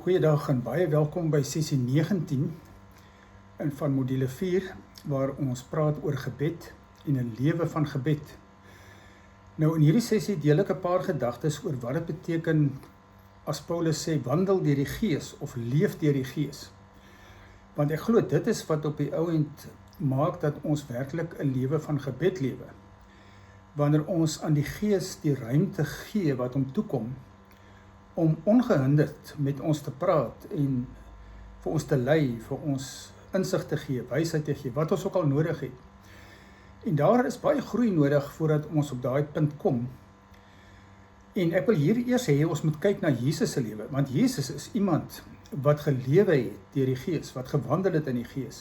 Goeiedag en baie welkom by sessie 19 van module 4 waar ons praat oor gebed en 'n lewe van gebed. Nou in hierdie sessie deel ek 'n paar gedagtes oor wat dit beteken as Paulus sê wandel deur die Gees of leef deur die Gees. Want ek glo dit is wat op die ou end maak dat ons werklik 'n lewe van gebed lewe. Wanneer ons aan die Gees die ruimte gee wat hom toekom om ongehinderd met ons te praat en vir ons te lei, vir ons insig te gee, wysheid te gee, wat ons ook al nodig het. En daar is baie groei nodig voordat ons op daai punt kom. En ek wil hier eers hê ons moet kyk na Jesus se lewe, want Jesus is iemand wat gelewe het deur die Gees, wat gewandel het in die Gees.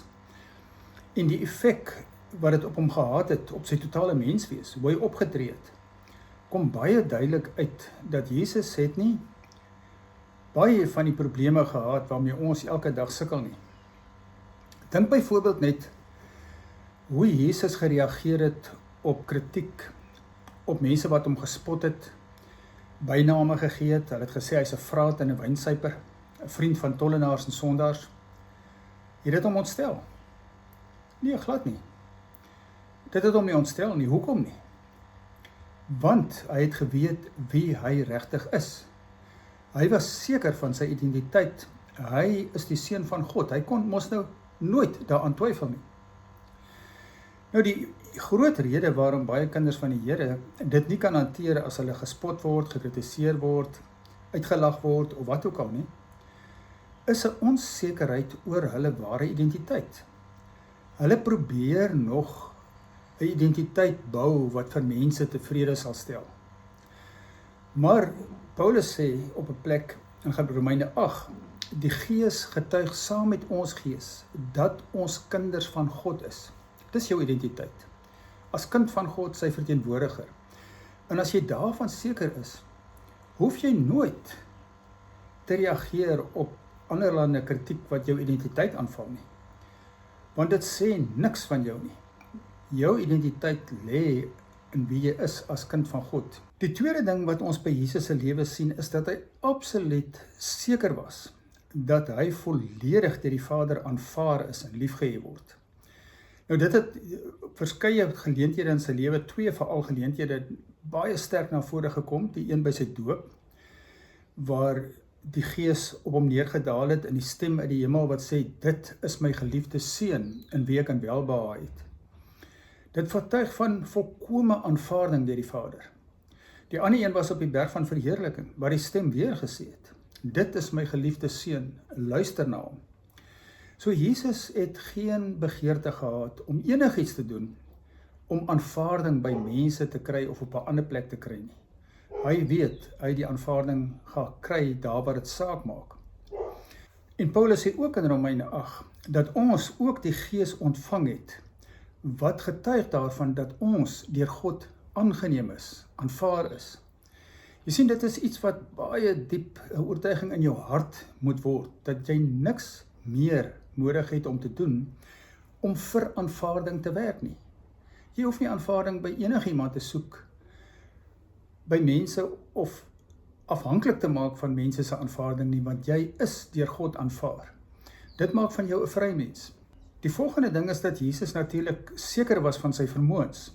En die effek wat dit op hom gehad het, op sy totale menswees, hoe hy opgetree het, kom baie duidelik uit dat Jesus het nie baie van die probleme gehad waarmee ons elke dag sukkel nie. Dink byvoorbeeld net hoe Jesus gereageer het op kritiek, op mense wat hom gespot het, byname gegee het. Hulle het gesê hy's 'n vraat en 'n wynsuiper, 'n vriend van tollenaars en sondaars. Het dit hom ontstel? Nee, glad nie. Dit het hom nie ontstel nie. Hoekom nie? Want hy het geweet wie hy regtig is. Hy was seker van sy identiteit. Hy is die seun van God. Hy kon mos nou nooit daaraan twyfel nie. Nou die groot rede waarom baie kinders van die Here dit nie kan hanteer as hulle gespot word, gekritiseer word, uitgelag word of wat ook al nie, is 'n onsekerheid oor hulle ware identiteit. Hulle probeer nog 'n identiteit bou wat vir mense tevrede sal stel. Maar Paulus sê op 'n plek in Romeine 8, die Gees getuig saam met ons gees dat ons kinders van God is. Dis jou identiteit. As kind van God, sy verteenwoordiger. En as jy daarvan seker is, hoef jy nooit te reageer op anderlande kritiek wat jou identiteit aanval nie. Want dit sê niks van jou nie. Jou identiteit lê in wie jy is as kind van God. Die tweede ding wat ons by Jesus se lewe sien, is dat hy absoluut seker was dat hy volledig deur die Vader aanvaar is en liefgehê word. Nou dit het verskeie geleenthede in sy lewe, twee veral geleenthede baie sterk na vore gekom, die een by sy doop, waar die Gees op hom neergedaal het en die stem uit die hemel wat sê, dit is my geliefde seun in wie ek in welbehae het. Dit vertuig van volkome aanvaarding deur die Vader. Die ander een was op die berg van verheerliking, waar die stem weer gesê het, dit is my geliefde seun, luister na hom. So Jesus het geen begeerte gehad om enigiets te doen, om aanvaarding by mense te kry of op 'n ander plek te kry nie. Hy weet, hy het die aanvaarding gaan kry daar waar dit saak maak. En Paulus sê ook in Romeine 8, dat ons ook die Gees ontvang het, wat getuig daarvan dat ons deur God aangeneem is, aanvaar is. Jy sien, dit is iets wat baie diep 'n oortuiging in jou hart moet word, dat jy niks meer nodig het om te doen, om vir aanvaarding te werk nie. Jy hoef nie aanvaarding by enigiemand te soek, by mense of afhanklik te maak van mense se aanvaarding nie, want jy is deur God aanvaar. Dit maak van jou 'n vry mens. Die volgende ding is dat Jesus natuurlik seker was van sy vermoëns.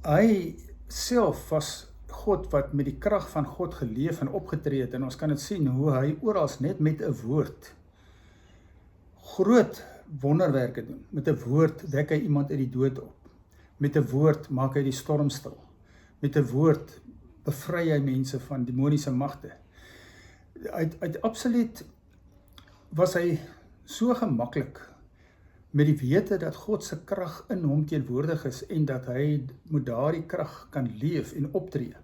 Hy self was God wat met die krag van God geleef en opgetree het, en ons kan dit sien hoe hy oral net met 'n woord groot wonderwerke doen. Met 'n woord wek hy iemand uit die dood op. Met 'n woord maak hy die storm stil. Met 'n woord bevry hy mense van demoniese magte. Uit absoluut was hy so gemaklik met die wete dat God se krag in hom teenwoordig is en dat hy met daardie krag kan leef en optree.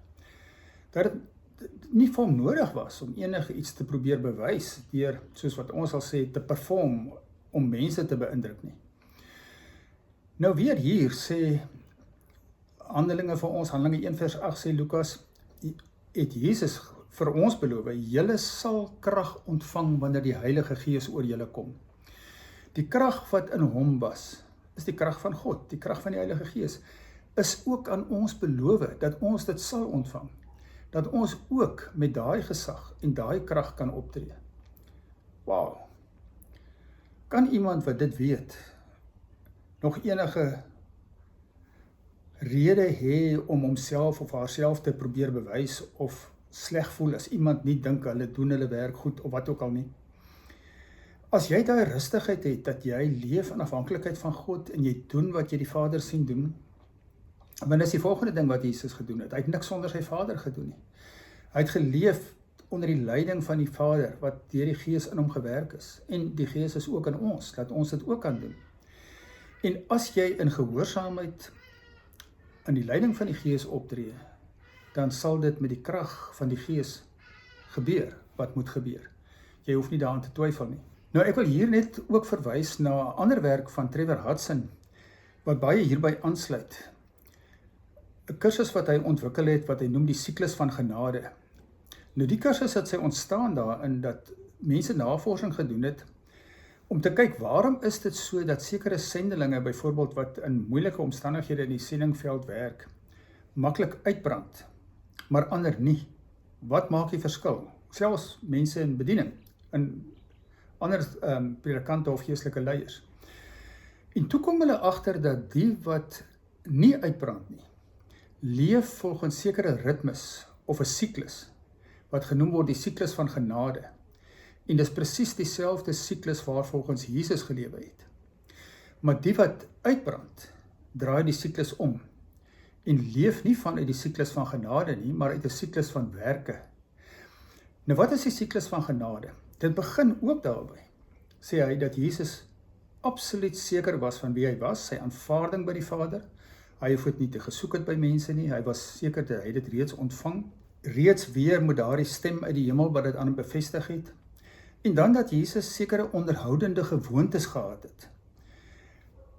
Dat dit nie vir hom nodig was om enige iets te probeer bewys deur, soos wat ons sal sê, te perform om mense te beïndruk nie. Nou weer hier sê Handelinge vir ons, Handelinge 1 vers 8 sê Lukas, het Jesus vir ons beloof, julle sal krag ontvang wanneer die Heilige Gees oor julle kom. Die krag wat in hom was, is die krag van God, die krag van die Heilige Gees, is ook aan ons beloof dat ons dit sal ontvang. dat ons ook met daai gesag en daai krag kan optree. Wow! Kan iemand wat dit weet, nog enige rede hê om homself of haarself te probeer bewys of sleg voel as iemand nie dink hulle doen hulle werk goed of wat ook al nie? As jy daai rustigheid het, dat jy leef in afhanklikheid van God en jy doen wat jy die Vader sien doen, want dis die volgende ding wat Jesus gedoen het. Hy het niks sonder sy Vader gedoen nie. Hy het geleef onder die leiding van die Vader, wat deur die Gees in hom gewerk is. En die Gees is ook in ons, dat ons dit ook kan doen. En as jy in gehoorsaamheid in die leiding van die Gees optree, dan sal dit met die krag van die Gees gebeur, wat moet gebeur. Jy hoef nie daaraan te twyfel nie. Nou, ek wil hier net ook verwys na 'n ander werk van Trevor Hudson, wat baie hierby aansluit. 'n Kursus wat hy ontwikkel het, wat hy noem die siklus van genade. Nou, die kursus het sy ontstaan daarin dat mense navorsing gedoen het, om te kyk waarom is dit so dat sekere sendelinge, byvoorbeeld wat in moeilike omstandighede in die sendingveld werk, maklik uitbrand, maar ander nie. Wat maak die verskil? Selfs mense in bediening, in ander predikante of geestelike leiers. En toe kom hulle agter dat die wat nie uitbrand nie, leef volgens sekere ritmes of 'n siklus, wat genoem word die siklus van genade. En dis presies dieselfde siklus waarvolgens Jesus gelewe het. Maar die wat uitbrand, draai die siklus om, en leef nie vanuit die siklus van genade nie, maar uit 'n siklus van werke. Nou, wat is die siklus van genade? Dit begin ook daarby, sê hy, dat Jesus absoluut seker was van wie hy was, sy aanvaarding by die Vader. Hy hoef dit nie te gesoek het by mense nie, hy was seker dat hy dit reeds ontvang, reeds weer met daardie stem uit die hemel wat dit aan hom bevestig het. En dan dat Jesus sekere onderhoudende gewoontes gehad het.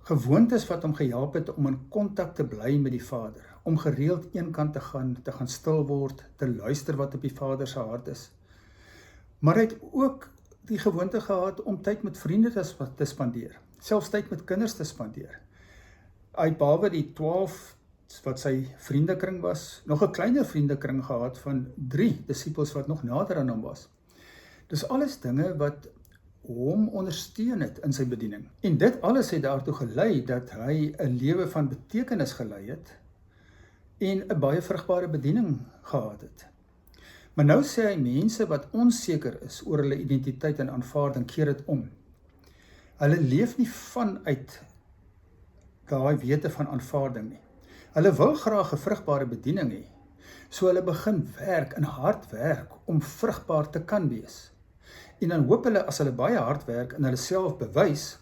Gewoontes wat hom gehelp het om in kontak te bly met die Vader, om gereeld eenkant te gaan stil word, te luister wat op die Vader se hart is. Maar hy het ook die gewoonte gehad om tyd met vriende te spandeer, selfs tyd met kinders te spandeer. Hy het behalwe die 12 wat sy vriendekring was, nog 'n kleiner vriendekring gehad van 3 disippels wat nog nader aan hom was. Dis alles dinge wat hom ondersteun het in sy bediening. En dit alles het daartoe gelei dat hy 'n lewe van betekenis gelei het en 'n baie vrugbare bediening gehad het. Maar nou sê hy mense wat onseker is oor hulle identiteit en aanvaarding, keer dit om. Hulle leef nie vanuit daai wete van aanvaarding nie. Hulle wil graag 'n vrugbare bediening hê, so hulle begin werk en hard werk om vrugbaar te kan wees. En dan hoop hulle, as hulle baie hard werk en hulle self bewys,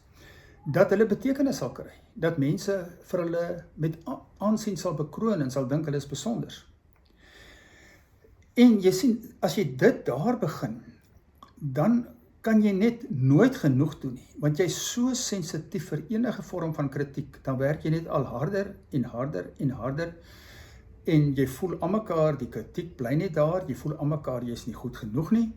dat hulle betekenis sal kry, dat mense vir hulle met aansien sal bekroon en sal dink hulle is besonders. En jy sien, as jy dit daar begin, dan kan jy net nooit genoeg doen nie, want jy is so sensitief vir enige vorm van kritiek, dan werk jy net al harder en harder en harder, en jy voel almekaar, die kritiek bly net daar, jy voel almekaar, jy is nie goed genoeg nie,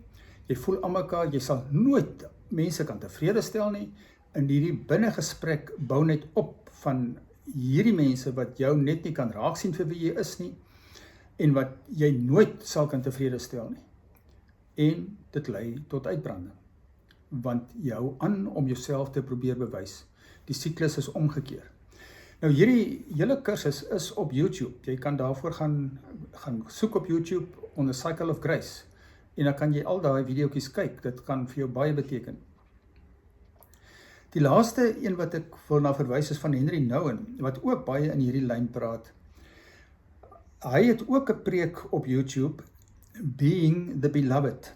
jy voel almekaar, jy sal nooit mense kan tevrede stel nie, en hierdie binnegesprek bou net op van hierdie mense wat jou net nie kan raak sien vir wie jy is nie, en wat jy nooit sal kan tevrede stel nie. En dit lei tot uitbranding, want jou aan om jouself te probeer bewys. Die siklus is omgekeer. Nou, hierdie hele kursus is op YouTube. Jy kan daarvoor gaan soek op YouTube onder Cycle of Grace, en dan kan jy al daai videoetjies kyk. Dit kan vir jou baie beteken. Die laaste een wat ek wil na verwys is van Henry Nouwen, wat ook baie in hierdie lyn praat. Hy het ook 'n preek op YouTube, Being the Beloved.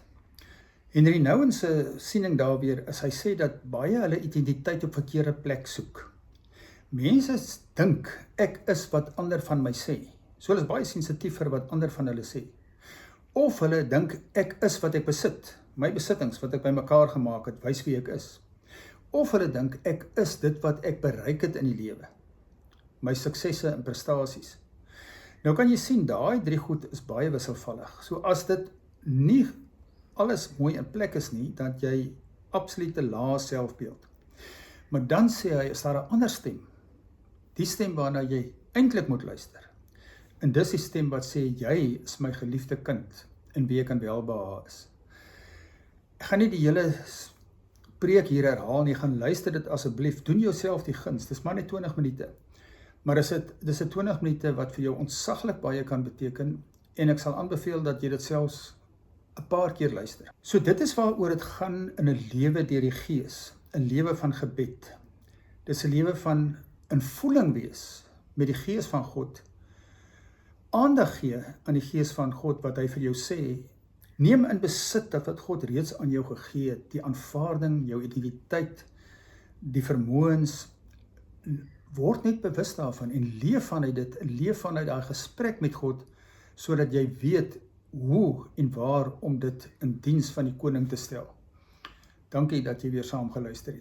Henry Nouwen se siening daaroor is, hy sê dat baie hulle identiteit op verkeerde plek soek. Mense dink ek is wat ander van my sê. So hulle is baie sensitief vir wat ander van hulle sê. Of hulle dink ek is wat ek besit, my besittings wat ek bymekaar gemaak het, wys wie ek is. Of hulle dink ek is dit wat ek bereik het in die lewe, my suksesse en prestasies. Nou kan jy sien, daai 3 goed is baie wisselvallig. So as dit nie alles mooi in plek is nie, dan jy absolute lae selfbeeld. Maar dan sê hy, is daar 'n ander stem, die stem waarna jy eintlik moet luister, En dis die stem wat sê, jy is my geliefde kind, in wie ek aan welbehae is. Ek gaan nie die hele preek hier herhaal nie, gaan luister dit asseblief, doen jouself die guns, dis maar net 20 minute. Maar dis 'n 20 minute wat vir jou ontsaglik baie kan beteken, en ek sal aanbeveel dat jy dit selfs 'n paar keer luister. So dit is waaroor dit gaan in 'n lewe deur die Gees, 'n lewe van gebed. Dis 'n lewe van in voeling wees met die Gees van God, aandag gee aan die Gees van God wat hy vir jou sê, neem in besit dat wat God reeds aan jou gegee het, die aanvaarding, jou identiteit, die vermoëns, word net bewus daarvan en leef vanuit dit, leef vanuit daai gesprek met God, sodat jy weet hoe en waar om dit in diens van die koning te stel. Dankie dat jy weer saam geluister het.